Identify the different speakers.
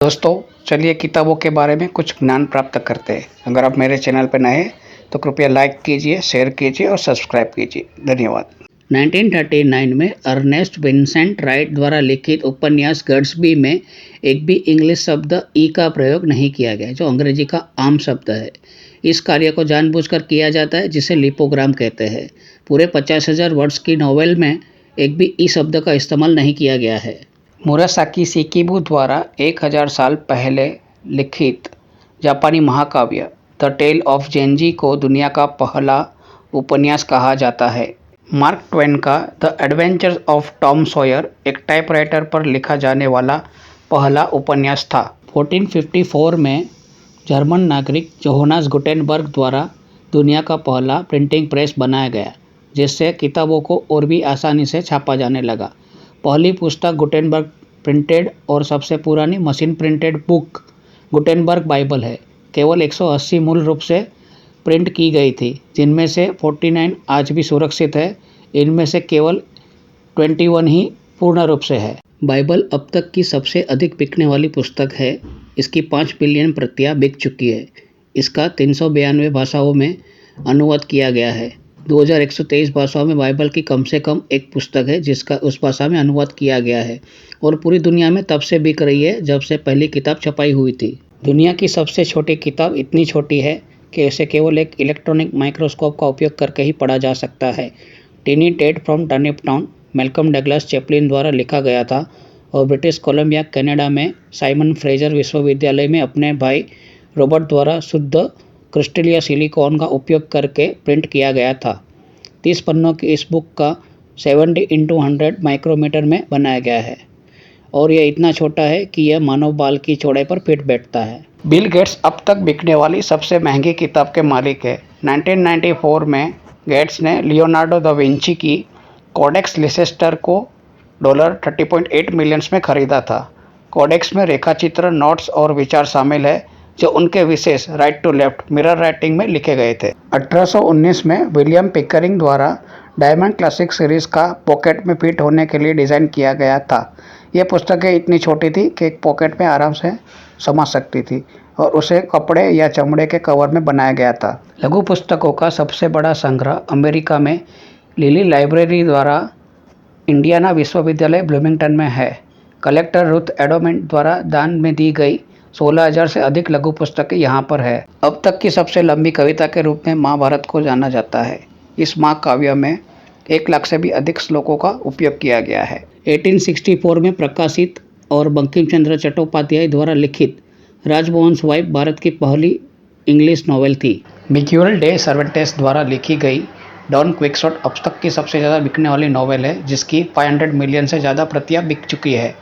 Speaker 1: दोस्तों, चलिए किताबों के बारे में कुछ ज्ञान प्राप्त करते हैं। अगर आप मेरे चैनल पर नए हैं तो कृपया लाइक कीजिए, शेयर कीजिए और सब्सक्राइब कीजिए। धन्यवाद। 1939 में अर्नेस्ट विंसेंट राइट द्वारा लिखित उपन्यास गैट्सबी में एक भी इंग्लिश शब्द ई का प्रयोग नहीं किया गया, जो अंग्रेजी का आम शब्द है। इस कार्य को जानबूझकर किया जाता है, जिसे लिपोग्राम कहते हैं। पूरे 50,000 वर्ड्स की नॉवेल में एक भी ई शब्द का इस्तेमाल नहीं किया गया है। मुरासाकी शिकिबु द्वारा 1000 साल पहले लिखित जापानी महाकाव्य द टेल ऑफ जेंजी को दुनिया का पहला उपन्यास कहा जाता है। मार्क ट्वेन का the adventures of Tom Sawyer एक टाइपराइटर पर लिखा जाने वाला पहला उपन्यास था। 1454 में जर्मन नागरिक जोहानस गुटेनबर्ग द्वारा दुनिया का पहला प्रिंटिंग प्रेस बनाया गया, जिससे किताबों को और भी आसानी से छापा जाने लगा। पहली पुस्तक गुटेनबर्ग प्रिंटेड और सबसे पुरानी machine printed book Gutenberg Bible है। केवल 180 मूल रूप से प्रिंट की गई थी, जिनमें से 49 आज भी सुरक्षित है। इनमें से केवल 21 ही पूर्ण रूप से है। बाइबल अब तक की सबसे अधिक बिकने वाली पुस्तक है। इसकी 5 बिलियन प्रतियां बिक चुकी है। इसका 392 भाषाओं में अनुवाद किया गया है। 2123 भाषाओं में बाइबल की कम से कम एक पुस्तक है जिसका उस भाषा में अनुवाद किया गया है, और पूरी दुनिया में तब से बिक रही है जब से पहली किताब छपाई हुई थी। दुनिया की सबसे छोटी किताब इतनी छोटी है कि इसे केवल एक इलेक्ट्रॉनिक माइक्रोस्कोप का उपयोग करके ही पढ़ा जा सकता है। Tiny Ted from Turnip Town Malcolm Douglas Chaplin द्वारा लिखा गया था और ब्रिटिश कोलंबिया कनाडा में साइमन फ्रेजर विश्वविद्यालय में अपने भाई रॉबर्ट द्वारा शुद्ध क्रिस्टलीय सिलिकॉन का उपयोग करके प्रिंट किया गया था। 30 पन्नों की इस बुक का 70x100 माइक्रोमीटर में बनाया गया है, और यह इतना छोटा है कि यह मानव बाल की चौड़ाई पर फिट बैठता है। बिल गेट्स अब तक बिकने वाली सबसे महंगी किताब के मालिक है। 1994 में गेट्स ने लियोनार्डो दा विंची की कोडेक्स लिसेस्टर को $30.8 मिलियन में खरीदा था। कोडेक्स में रेखाचित्र, नोट्स और विचार शामिल है, जो उनके विशेष right to left mirror writing में लिखे गए थे। 1819 में विलियम पिकरिंग द्वारा डायमंड क्लासिक सीरीज का पॉकेट में फिट होने के लिए डिज़ाइन किया गया था। यह पुस्तकें इतनी छोटी थी कि एक पॉकेट में आराम से समा सकती थी, और उसे कपड़े या चमड़े के कवर में बनाया गया था। लघु पुस्तकों का सबसे बड़ा संग्रह अमेरिका में लिली लाइब्रेरी द्वारा इंडियाना विश्वविद्यालय ब्लूमिंगटन में है। कलेक्टर रुथ एडोमेंट द्वारा दान में दी गई 16,000 से अधिक लघु पुस्तकें यहाँ पर है। अब तक की सबसे लंबी कविता के रूप में महाभारत को जाना जाता है। इस महाकाव्य में 1 लाख से भी अधिक श्लोकों का उपयोग किया गया है। 1864 में प्रकाशित और बंकिम चंद्र चट्टोपाध्याय द्वारा लिखित राजवंश वाइफ भारत की पहली इंग्लिश नॉवेल थी। मिग्यूल डे सर्वेंटेस द्वारा लिखी गई डॉन क्विक्सोट अब तक की सबसे ज़्यादा बिकने वाली नॉवेल है, जिसकी 500 मिलियन से ज़्यादा प्रतियां बिक चुकी है।